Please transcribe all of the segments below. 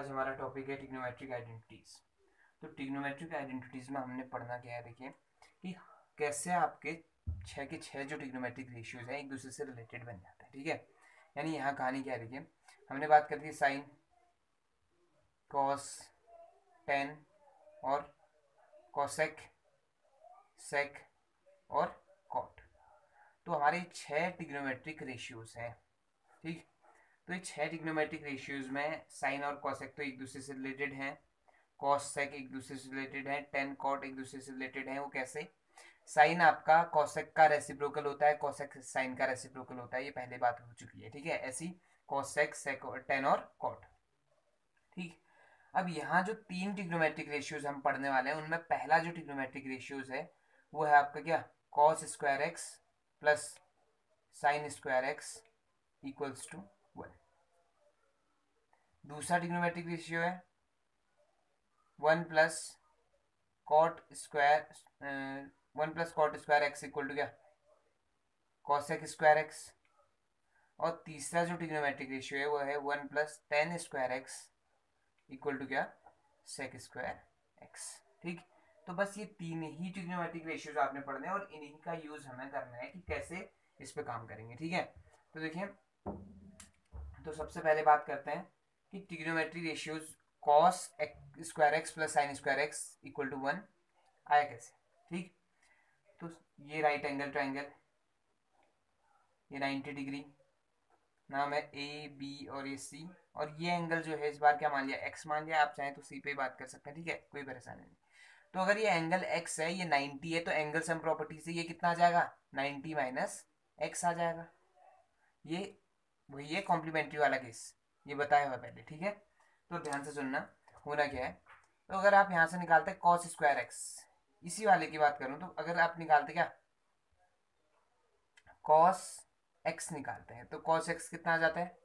आज हमारा टॉपिक है ट्रिग्नोमेट्रिक आइडेंटिटीज। तो ट्रिग्नोमेट्रिक आइडेंटिटीज में हमने पढ़ना क्या है, देखिए कि कैसे आपके छः के छः जो ट्रिग्नोमेट्रिक रेशियोज हैं एक दूसरे से रिलेटेड बन जाते हैं। ठीक है, यानी यहाँ कहानी क्या है, देखिए हमने बात कर दी साइन, कॉस, टेन और कॉसेक, सेक और कॉट। तो हमारे छः ट्रिग्नोमेट्रिक रेशियोज हैं। ठीक, तो ये छः ट्रिग्नोमेट्रिक रेशियोज में साइन और कॉसेक तो एक दूसरे से रिलेटेड हैं, कॉस सेक एक दूसरे से रिलेटेड है, टेन कॉट एक दूसरे से रिलेटेड है। वो कैसे? साइन आपका कॉसेक का रेसिप्रोकल होता है, कॉसेक साइन का रेसिप्रोकल होता है, ये पहले बात हो चुकी है। ठीक है, ऐसी कॉसेक सेक और टेन और कॉट। ठीक, अब यहाँ जो तीन ट्रिग्नोमेट्रिक रेशियोज हम पढ़ने वाले हैं उनमें पहला जो ट्रिग्नोमेट्रिक रेशियोज है वो है आपका क्या, cos square x plus sine square X equals to 1। दूसरा ट्रिग्नोमेट्रिक रेशियो है 1 plus cot square 1 plus cot square X equal to क्या, कॉसेक स्क्वायर एक्स। और तीसरा जो ट्रिग्नोमेट्रिक रेशियो है वो है 1 plus tan square X equal to क्या, सेक स्क्वायर एक्स। ठीक, तो बस ये तीन ही ट्रिग्नोमेट्रिक रेशियोज आपने पढ़ने हैं और इन्हीं का यूज हमें करना है कि कैसे इस पे काम करेंगे। ठीक है, तो देखिए, तो सबसे पहले बात करते हैं कि trigonometric ratios cos square x plus sine square X equal to 1 आया कैसे। ठीक, तो ये राइट एंगल ट्राइंगल, ये 90 डिग्री नाम है ए बी और ये सी, और ये एंगल जो है इस बार क्या मान लिया, एक्स मान लिया। आप चाहें तो सी पे ही बात कर सकते हैं, ठीक है, कोई परेशानी नहीं। तो अगर ये एंगल एक्स है, ये 90 है, तो एंगल सम प्रॉपर्टी से ये कितना आ जाएगा, 90 माइनस एक्स आ जाएगा। ये वही है कॉम्प्लीमेंट्री वाला केस, ये बताया हुआ पहले। ठीक है, तो ध्यान से सुनना, होना क्या है। तो अगर आप यहाँ से निकालते हैं कॉस स्क्वायर एक्स, इसी वाले की बात करूँ तो अगर आप निकालते क्या, कॉस एक्स निकालते हैं तो कॉस एक्स कितना आ जाता है,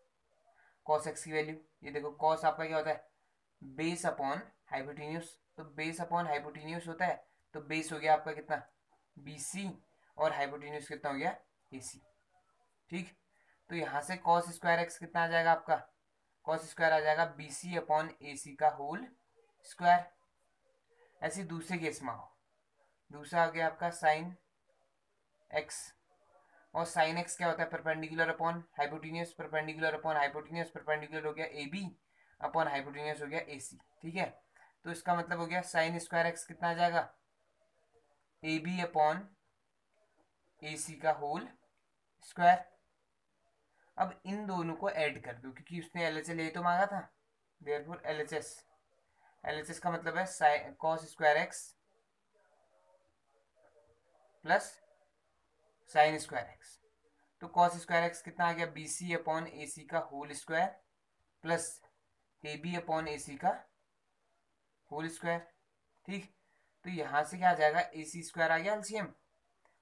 कॉस एक्स की वैल्यू ये देखो, कॉस आपका क्या होता है, बेस अपॉन हाइपोटेन्यूस। तो बेस अपॉन हाइपोटेन्यूस होता है, तो बेस हो गया आपका कितना, बी सी, और हाइपोटेन्यूस कितना हो गया, ए सी। ठीक, तो यहाँ से कॉस स्क्वायर एक्स कितना आ जाएगा आपका, कॉस स्क्वायर आ जाएगा B C upon A C का होल स्क्वायर। ऐसे दूसरे केस में आओ, दूसरा आ गया आपका साइन एक्स, और साइन एक्स क्या होता है, perpendicular upon hypotenuse, perpendicular upon hypotenuse, perpendicular हो गया ए बी अपॉन हाइपोटेन्यूस हो गया ए सी। ठीक है, तो इसका मतलब हो गया साइन स्क्वायर एक्स कितना आ जाएगा, ए बी अपॉन ए सी का होल स्क्वायर। अब इन दोनों को ऐड कर दो क्योंकि उसने एल एच एल यही तो मांगा था, therefore L H S, L H S का मतलब है cos square x plus sine square x. तो कॉस स्क्वायर एक्स कितना आ गया, B C upon A C का whole square plus A B upon A C का होल स्क्वायर। ठीक, तो यहाँ से क्या आ जाएगा, ए सी स्क्वायर आ गया एलसीएम,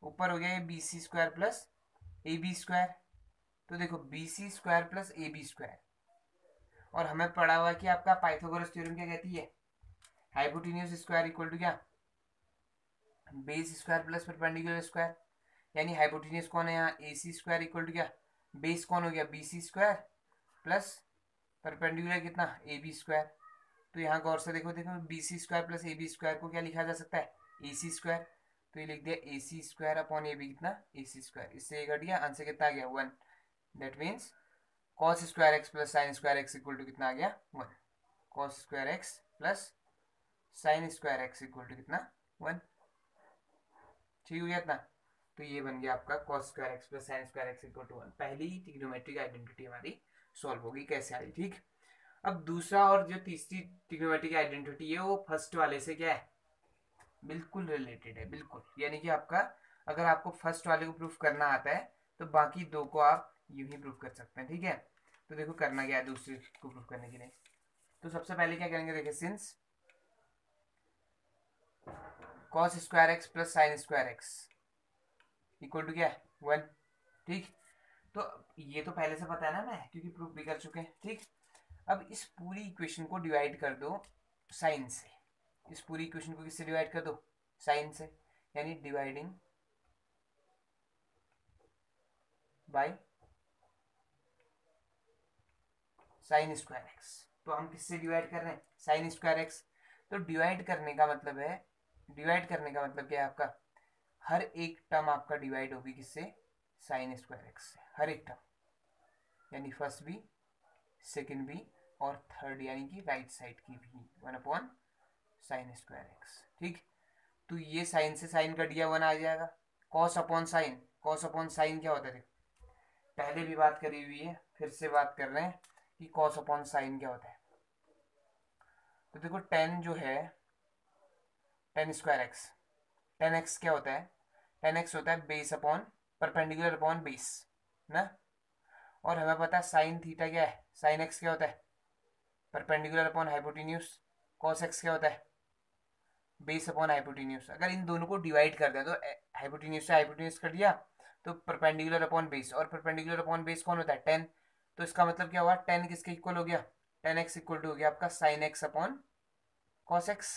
ऊपर हो गया ये B C square plus A B square. तो देखो B C square plus A B square, और हमें पढ़ा हुआ है कि आपका पाइथागोरस थ्योरम क्या कहती है, हाइपोटेन्यूस स्क्वायर इक्वल टू क्या, base square plus perpendicular square. यानी हाइपोटेन्यूस कौन है यहाँ, A C square equal to क्या, बेस कौन हो गया, B C square plus perpendicular कितना, ए बी स्क्वायर। तो यहाँ गौर से देखो, देखो B C square plus A B square को क्या लिखा जा सकता है, ए सी स्क्वायर। तो ये लिख दिया ए C square upon A B कितना, ए सी स्क्वायर, इससे ये घट गया, आंसर कितना आ गया 1। That means cos square x plus sine square X equal to कितना आ गया 1। Cos square x plus sine square X equal to कितना 1। ठीक हो गया इतना। तो ये बन गया आपका cos square x plus sine square X equal to 1। पहली ट्रिग्नोमेट्रिक आइडेंटिटी हमारी सॉल्व होगी, कैसे आई। ठीक, अब दूसरा और जो तीसरी ट्रिग्नोमेट्रिक आइडेंटिटी है वो फर्स्ट वाले से क्या है, बिल्कुल रिलेटेड है, बिल्कुल। यानी कि आपका, अगर आपको फर्स्ट वाले को प्रूफ करना आता है तो बाकी दो को आप यूं ही प्रूफ कर सकते हैं। ठीक है, तो देखो करना क्या है दूसरे को प्रूफ करने के लिए। तो सबसे पहले क्या करेंगे, देखिए since cos square x plus sine square X equal to क्या है 1। ठीक, तो ये तो पहले से पता है ना मैं, क्योंकि प्रूफ भी कर चुके हैं। ठीक, अब इस पूरी इक्वेशन को डिवाइड कर दो साइन से, इस पूरी इक्वेशन को किससे डिवाइड कर दो, साइन से, यानी dividing by sine square x. तो हम किससे डिवाइड कर रहे हैं, साइन स्क्वायर एक्स। तो डिवाइड करने का मतलब है, डिवाइड करने का मतलब क्या है आपका, हर एक टर्म आपका डिवाइड होगी किससे, साइन स्क्वायर एक्स से, हर एक टर्म, यानी फर्स्ट भी, सेकेंड भी, और थर्ड यानी कि राइट साइड की भी, 1 अपॉन साइन स्क्वायर एक्स। ठीक, तो ये साइन से साइन कट गया, 1 आ जाएगा। Cos upon sine, cos upon sine क्या होता है, पहले भी बात करी हुई है, फिर से बात कर रहे हैं कि कॉस अपॉन साइन क्या होता है। तो देखो टेन जो है, ten square x, ten x क्या होता है, टेन एक्स होता है base upon perpendicular upon base ना। और हमें पता है साइन थीटा क्या है, साइन एक्स क्या होता है, perpendicular upon hypotenuse. Cos x क्या होता है, बेस अपॉन हाइपोटेन्यूज। अगर इन दोनों को डिवाइड कर दें तो हाइपोटेन्यूज से हाइपोटेन्यूज कट दिया, तो परपेंडिकुलर अपॉन बेस, और परपेंडिकुलर अपॉन बेस कौन होता है, 10। तो इसका मतलब क्या हुआ, 10 किसके इक्वल हो गया, 10x इक्वल टू हो गया आपका sine x upon cos x.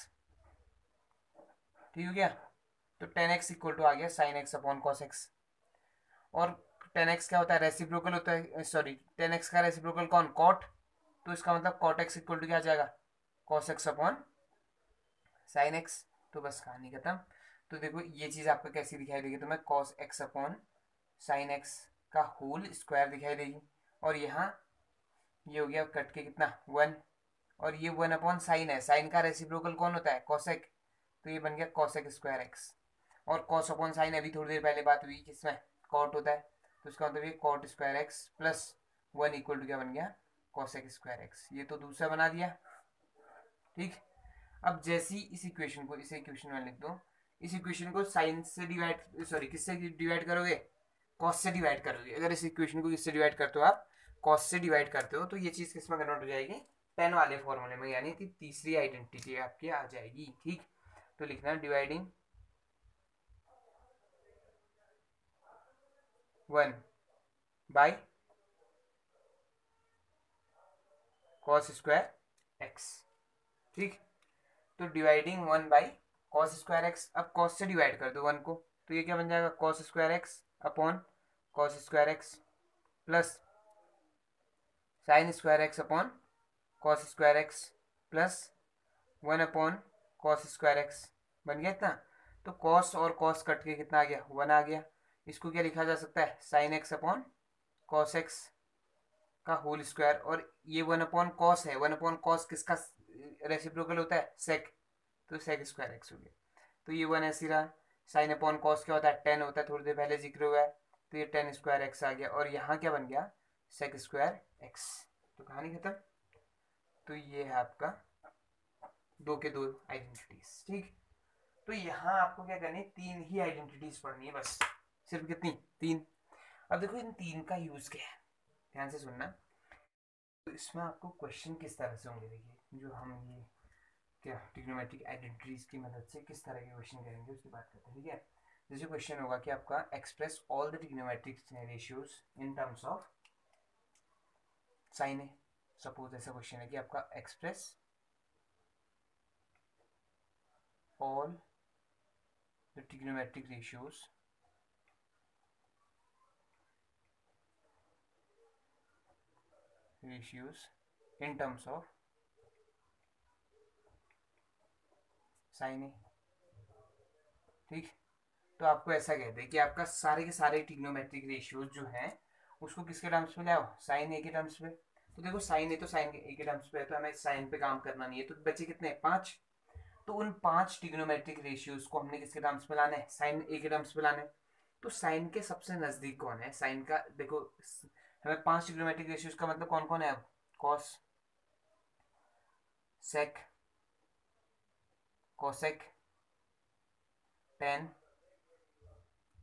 ठीक हो गया, तो 10x इक्वल टू आ गया sine x upon cos x. और 10x क्या होता है, रेसिप्रोकल होता है, सॉरी 10x का रेसिप्रोकल कौन, कॉट। तो इसका मतलब कॉट एक्स इक्वल टू क्या आ जाएगा, cos x upon sine x. तो बस कहानी खत्म। तो देखो ये चीज़ आपको कैसी दिखाई देगी, तो मैं cos x upon sine x का होल स्क्वायर दिखाई देगी। और यहाँ ये हो गया कट के कितना, 1। और ये 1 अपॉन साइन है, साइन का रेसिप्रोकल कौन होता है, कॉसेक। तो ये बन गया कॉसेक स्क्वायर एक्स। और कॉस अपॉन साइन अभी थोड़ी देर पहले बात हुई किसमें, कॉट होता है। तो इसका मतलब ये cot square x plus 1 equal to क्या बन गया, कॉसेक स्क्वायर एक्स। ये तो दूसरा बना दिया। ठीक, अब जैसी इस इक्वेशन को, इसे इक्वेशन में लिख दो, इस इक्वेशन को साइन से डिवाइड, सॉरी किससे डिवाइड करोगे, कॉस से डिवाइड करोगे। अगर इस इक्वेशन को किससे डिवाइड करते हो आप, कॉस से डिवाइड करते हो, तो ये चीज़ किस में कन्वर्ट हो जाएगी, टेन वाले फॉर्मूले में, यानी कि तीसरी आइडेंटिटी आपकी आ जाएगी। ठीक, तो लिखना dividing 1 by cos square x. ठीक, तो dividing 1 by cos square x, अब कॉस से डिवाइड कर दो 1 को, तो ये क्या बन जाएगा, cos square x upon cos square x plus sine square x upon cos square x plus 1 upon cos square x. बन गया इतना। तो कॉस और कॉस कट के कितना आ गया, 1 आ गया। इसको क्या लिखा जा सकता है, sine x upon cos x का होल स्क्वायर। और ये 1 अपॉन कॉस है, 1 अपॉन कॉस किसका रेसिप्रोकल होता है, सेक। तो सेक स्क्वायर एक्स हो गया। तो ये 1 ऐसी रहा। साइन अपॉन कॉस क्या होता है, 10 होता है, थोड़ी देर पहले जिक्र हुआ है। तो ये 10 स्क्वायर एक्स आ गया, और यहाँ क्या बन गया, सेक स्क्वायर एक्स। तो कहानी खत्म। तो ये है आपका दो के दो आइडेंटिटीज। ठीक, तो यहाँ आपको क्या करनी है, तीन ही आइडेंटिटीज पढ़नी है बस, सिर्फ कितनी, तीन। अब देखो इन तीन का यूज क्या है, ध्यान से सुनना। तो इसमें आपको क्वेश्चन किस तरह से होंगे, देखिए जो हम ये क्या ट्रिग्नोमेट्रिक आइडेंटिटीज की मदद से किस तरह के क्वेश्चन करेंगे उसकी बात करते हैं। ठीक है, जैसे क्वेश्चन होगा कि आपका express all the trigonometric ratios in terms of sine A. Suppose ऐसा क्वेश्चन है कि आपका express all the trigonometric ratios in terms of sin a। ठीक, तो आपको ऐसा कहते हैं कि आपका सारे के सारे ट्रिग्नोमेट्रिक रेशियोज जो हैं उसको किसके टर्म्स में लाओ, साइन ए के टर्म्स में। तो देखो साइन ए तो साइन ए के टर्म्स पे है, तो हमें साइन पे काम करना नहीं है, तो बचे कितने, 5। तो उन 5 ट्रिग्नोमेट्रिक रेशियोज को हमने किसके टर्म्स में लाना है, साइन ए के टर्म्स में लाना है। तो साइन के सबसे नजदीक कौन है, साइन का देखो, हमें 5 ट्रिग्नोमेट्रिक रेशियोज का मतलब कौन कौन है, अब कॉस, सेक, कोसेक, टेन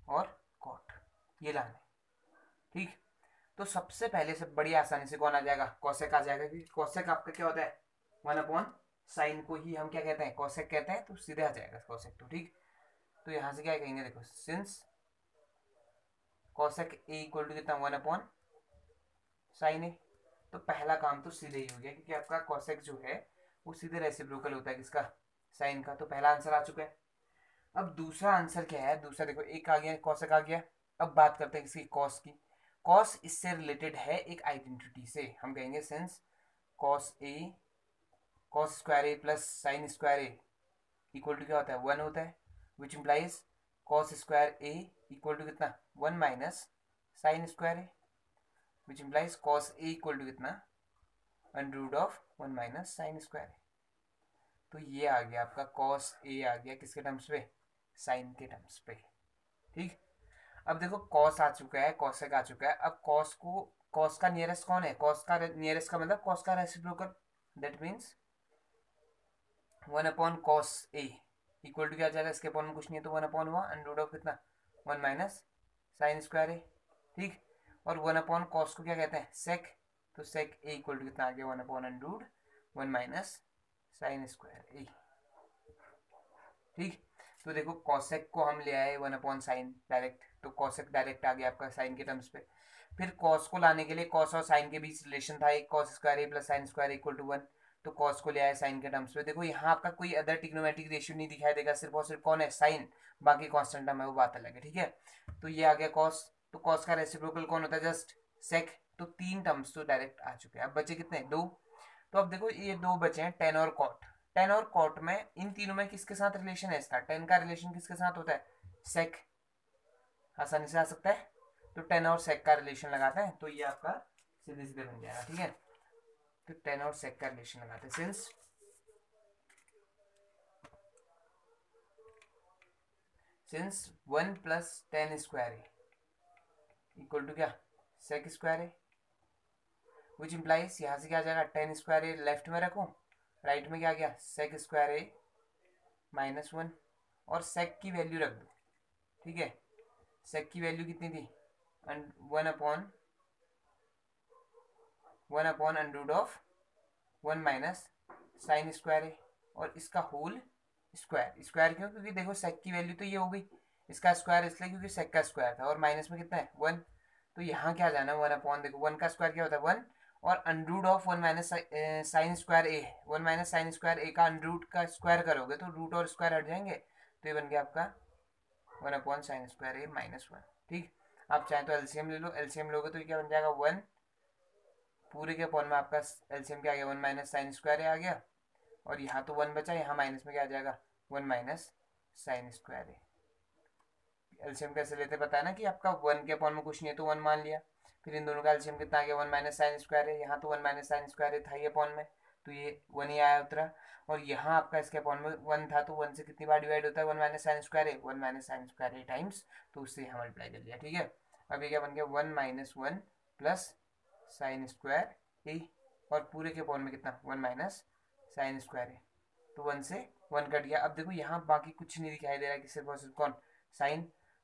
और कॉट, ये लाने। ठीक, तो सबसे पहले से बड़ी आसानी से कौन आ जाएगा, कोसेक आ जाएगा, क्योंकि कोसेक आपका क्या होता है, 1 अपॉन साइन को ही हम क्या कहते हैं, कोसेक कहते हैं, तो सीधे आ जाएगा कोसेक। तो ठीक, तो यहां से क्या कहेंगे, देखो since cosec A equal to कितना, 1 अपॉन साइन ए। तो पहला काम तो सीधे ही हो गया, क्योंकि आपका कोसेक जो है वो सीधे रेसिप्रोकल होता है किसका, साइन का। तो पहला आंसर आ चुका है। अब दूसरा आंसर क्या है, दूसरा देखो एक आ गया, कॉसेक आ गया। अब बात करते हैं इसकी कॉस की। कॉस इससे रिलेटेड है एक आइडेंटिटी से, हम कहेंगे since cos square A plus sine square A equal to क्या होता है 1 होता है, which implies cos square A equal to कितना 1 minus sine square A, which implies cos A equal to कितना under root of 1 minus sine square A. तो ये आ गया आपका कॉस ए आ गया किसके टर्म्स पे, साइन के टर्म्स पे। ठीक, अब देखो कॉस आ चुका है, कॉसेक आ चुका है। अब कॉस का नियरेस्ट कौन है, कॉस का नियरेस्ट का मतलब कॉस का reciprocal, that means 1 upon cos A equal to क्या आ जाएगा, इसके अपॉन में कुछ नहीं है तो 1 अपॉन हुआ अंडर रूट ऑफ कितना 1 माइनस साइन स्क्वायर ए। ठीक, और 1 अपॉन कॉस को क्या कहते हैं सेक, तो सेक ए इक्वल टू कितना आ गया 1 upon under root 1 minus sine square A. ठीक, तो देखो कॉसेक को हम ले आए 1 अपॉन साइन डायरेक्ट, तो कॉसेक डायरेक्ट आ गया आपका साइन के टर्म्स पे। फिर कॉस को लाने के लिए कॉस और साइन के बीच रिलेशन था एक, cos square A plus sine square equal to 1, तो कॉस को ले आया साइन के टर्म्स पे। देखो यहाँ आपका कोई अदर ट्रिग्नोमेट्रिक रेशियो नहीं दिखाई देगा, सिर्फ और सिर्फ कौन है साइन, बाकी कांस्टेंट टर्म है वो बात अलग है। ठीक है, तो ये आ गया कॉस, तो कॉस का रेसिप्रोकल कौन होता है जस्ट सेक, तो 3 टर्म्स तो डायरेक्ट आ चुके हैं। अब बचे कितने 2, तो अब देखो ये 2 बचे हैं टेन और कॉट। टेन और कॉट में इन तीनों में किसके साथ रिलेशन है इसका, टेन का रिलेशन किसके साथ होता है सेक, आसानी से आ सकता है, तो टेन और सेक का रिलेशन लगाते हैं तो ये आपका सीधे सीधे बन जाएगा। ठीक है, तो टेन और सेक का रिलेशन लगाते हैं, since 1 plus tan square A equal to क्या sec square A, which implies यहाँ से क्या आ जाएगा टेन स्क्वायर ए लेफ्ट में रखो, राइट में क्या आ गया सेक स्क्वायर ए माइनस 1, और सेक की वैल्यू रख दो। ठीक है, सेक की वैल्यू कितनी थी 1 upon under root of 1 minus sine square है, और इसका होल स्क्वायर। स्क्वायर क्यों, क्योंकि देखो सेक की वैल्यू तो ये हो गई, इसका स्क्वायर इसलिए क्योंकि सेक का स्क्वायर था, और माइनस में कितना है 1, तो यहाँ क्या जाना 1 अपॉन, देखो 1 का स्क्वायर क्या होता है 1, और under root of 1 minus sine square A, 1 minus sine square A का अंडर रूट का स्क्वायर करोगे तो रूट और स्क्वायर हट जाएंगे, तो ये बन गया आपका 1 अपॉन साइन स्क्वायर ए माइनस 1। ठीक, आप चाहें तो एलसीएम ले लो, एलसीएम लोगे तो ये क्या बन जाएगा 1, पूरे के अपॉन में आपका एलसीएम क्या आ गया 1 माइनस साइन स्क्वायर ए आ गया, और यहाँ तो 1 बचा, यहाँ माइनस में क्या आ जाएगा 1 माइनस साइन स्क्वायर ए। एलसीएम कैसे लेते पता है ना, कि आपका 1 के अपॉन में कुछ नहीं है तो 1 मान लिया, फिर इन दोनों का एलसीएम कितना आ गया 1 माइनस साइन स्क्वायर है, यहाँ तो 1 माइनस साइन स्क्वायर था ही अपॉन में, तो ये 1 ही आया उतरा, और यहाँ आपका इसके अपॉन में 1 था, तो 1 से कितनी बार डिवाइड होता है 1 माइनस साइन स्क्वायर है 1 माइनस साइन स्क्वायर ए टाइम्स, तो उससे यहाँ मल्टीप्लाई कर दिया। ठीक है, अब ये क्या बन गया 1 minus 1 plus sine square A, और पूरे के अपॉन में कितना 1 माइनस साइन स्क्वायर ए, तो 1 से 1 कट गया। अब देखो यहाँ बाकी कुछ नहीं दिखाई दे रहा है कि सिर्फ और सिर्फ कौन साइन,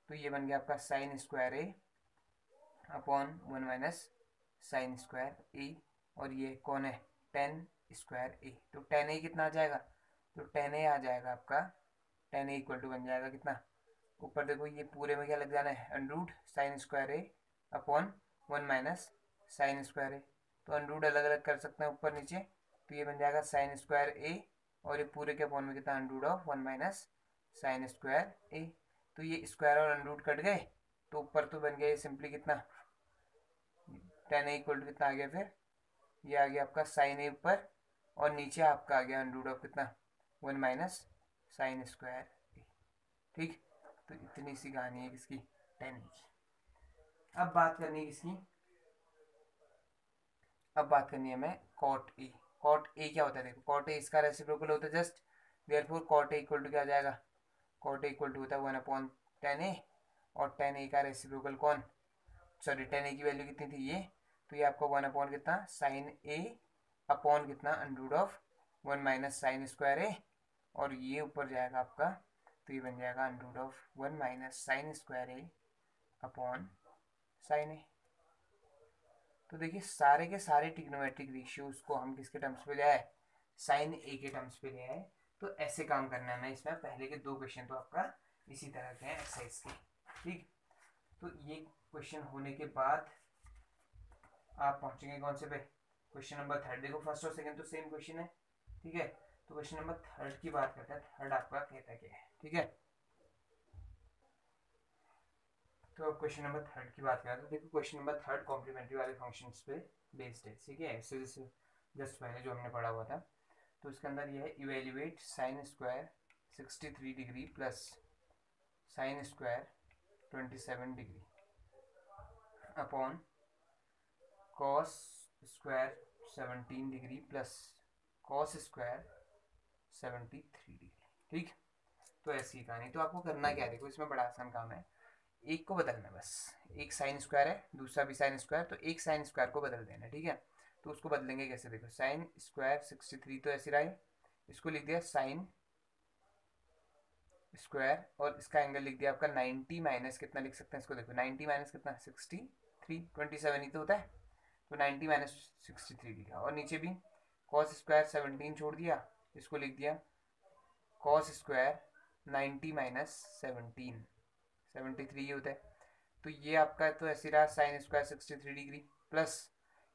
तो ये बन गया आपका sign square A upon 1 minus sine square A, और ये कौन है टेन स्क्वायर ए, तो टेन ए कितना आ जाएगा, तो टेन ए आ जाएगा आपका, टेन ए इक्वल टू बन जाएगा कितना, ऊपर देखो ये पूरे में क्या लग जाना है under root sine square A upon 1 minus sine square A, तो अंडर रूट अलग अलग कर सकते हैं ऊपर नीचे, तो ये बन जाएगा साइन स्क्वायर ए, और ये पूरे के अपॉन में कितना under root of 1 minus sine square A, तो ये स्क्वायर और अंडर रूट कट गए, तो ऊपर तो बन गया सिंपली कितना टेन ए इक्वल टू कितना आ गया, फिर ये आ गया आपका साइन ए ऊपर, और नीचे आपका आ गया अंडर रूट ऑफ कितना 1 माइनस साइन स्क्वायर ए। ठीक, तो इतनी सी कहानी है किसकी टेन ए की। अब बात करनी है किसकी, अब बात करनी है हमें कॉट ए। कॉट ए क्या होता है, देखो कॉट ए इसका रेसिप्रोकल होता है just, therefore cot A equal to क्या आ जाएगा, कॉट ए इक्वल टू होता है 1 अपॉन टेन ए, और टेन ए का रेसिप्रोकल कौन, सॉरी टेन ए की वैल्यू कितनी थी ये, तो ये आपका 1 अपॉन कितना साइन ए अपॉन कितना under root of 1 minus sine square A, और ये ऊपर जाएगा आपका, तो ये बन जाएगा under root of 1 minus sine square A upon sine A. तो देखिए सारे के सारे ट्रिग्नोमेट्रिक रेशियोज को हम किसके टर्म्स पे ले आए, साइन ए के टर्म्स पे ले आए, तो ऐसे काम करना है ना इसमें। पहले के 2 क्वेश्चन तो आपका इसी तरह के हैं एक्सरसाइज के। ठीक, तो ये क्वेश्चन होने के बाद आप पहुंचेंगे कौन से पे, क्वेश्चन नंबर 3। देखो फर्स्ट और सेकंड तो सेम क्वेश्चन है, ठीक है, तो क्वेश्चन नंबर 3 की बात करते हैं। 3 आपका कहता क्या है, ठीक है, तो क्वेश्चन नंबर 3 की बात करें तो देखो क्वेश्चन नंबर 3 कॉम्प्लीमेंट्री वाले फंक्शंस पे बेस्ड है। ठीक है, जस्ट पहले जो हमने पढ़ा हुआ था। तो इसके अंदर यह है evaluate sine square 63 degree plus sine square 27 degree upon cos square 17 degree plus cos square 73 degree. ठीक, तो ऐसी ही कहानी। तो आपको करना क्या है, देखो इसमें बड़ा आसान काम है, एक को बदलना है बस। एक साइन स्क्वायर है, दूसरा भी साइन स्क्वायर, तो एक साइन स्क्वायर को बदल देना है। ठीक है, तो उसको बदलेंगे कैसे, देखो साइन स्क्वायर 63 तो ऐसे रहा है, इसको लिख दिया साइन स्क्वायर और इसका एंगल लिख दिया आपका 90 माइनस कितना लिख सकते हैं इसको, देखो 90 माइनस कितना 63, 27 ही तो होता है, तो 90 माइनस 63 लिखा। और नीचे भी कॉस स्क्वायर 17 छोड़ दिया, इसको लिख दिया कॉस स्क्वायर 90 माइनस 17, 73 ही होता है। तो ये आपका तो ऐसे रहा साइन स्क्वायर 63 डिग्री प्लस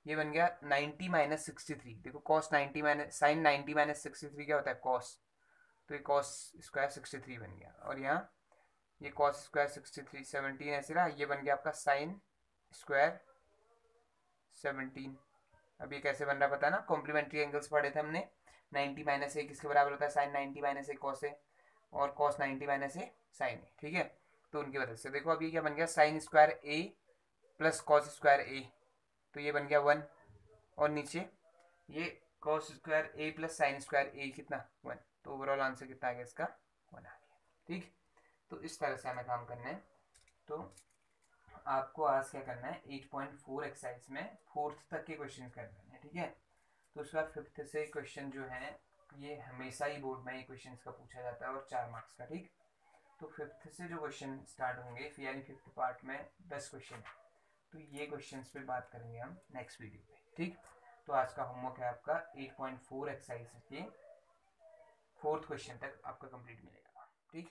ये बन गया 90 माइनस 63। देखो कॉस 90 माइनस साइन 90 माइनस 63 क्या होता है कॉस, तो ये कॉस स्क्वायर 63 बन गया। और यहाँ ये कॉस स्क्वायर 63 17 ऐसे रहा, ये बन गया आपका साइन स्क्वायर 17। अब ये कैसे बन रहा है पता ना, कॉम्प्लीमेंट्री एंगल्स पढ़े थे हमने, 90 माइनस ए किसके बराबर होता है sign 90 minus A cos A, और कॉस 90 माइनस ए साइन ए। ठीक है, तो उनकी वजह से देखो अब ये क्या बन गया sign square A plus cos square A, तो ये बन गया 1, और नीचे ये cos square A plus sine square ए कितना 1, तो ओवरऑल आंसर कितना आ गया इसका 1 आ गया। ठीक, तो इस तरह से हमें काम करना है। तो आपको आज क्या करना है, 8.4 एक्सरसाइज में फोर्थ तक के क्वेश्चन करने हैं। ठीक है, तो उसके बाद फिफ्थ से क्वेश्चन जो है ये हमेशा ही बोर्ड में ये क्वेश्चन का पूछा जाता है और 4 मार्क्स का। ठीक, तो फिफ्थ से जो क्वेश्चन स्टार्ट होंगे यानी फिफ्थ पार्ट में 10 क्वेश्चन है, तो ये क्वेश्चन पे बात करेंगे हम नेक्स्ट वीडियो पे। ठीक, तो आज का होमवर्क है आपका 8.4 एक्सरसाइज के फोर्थ क्वेश्चन तक आपका कंप्लीट मिलेगा। ठीक।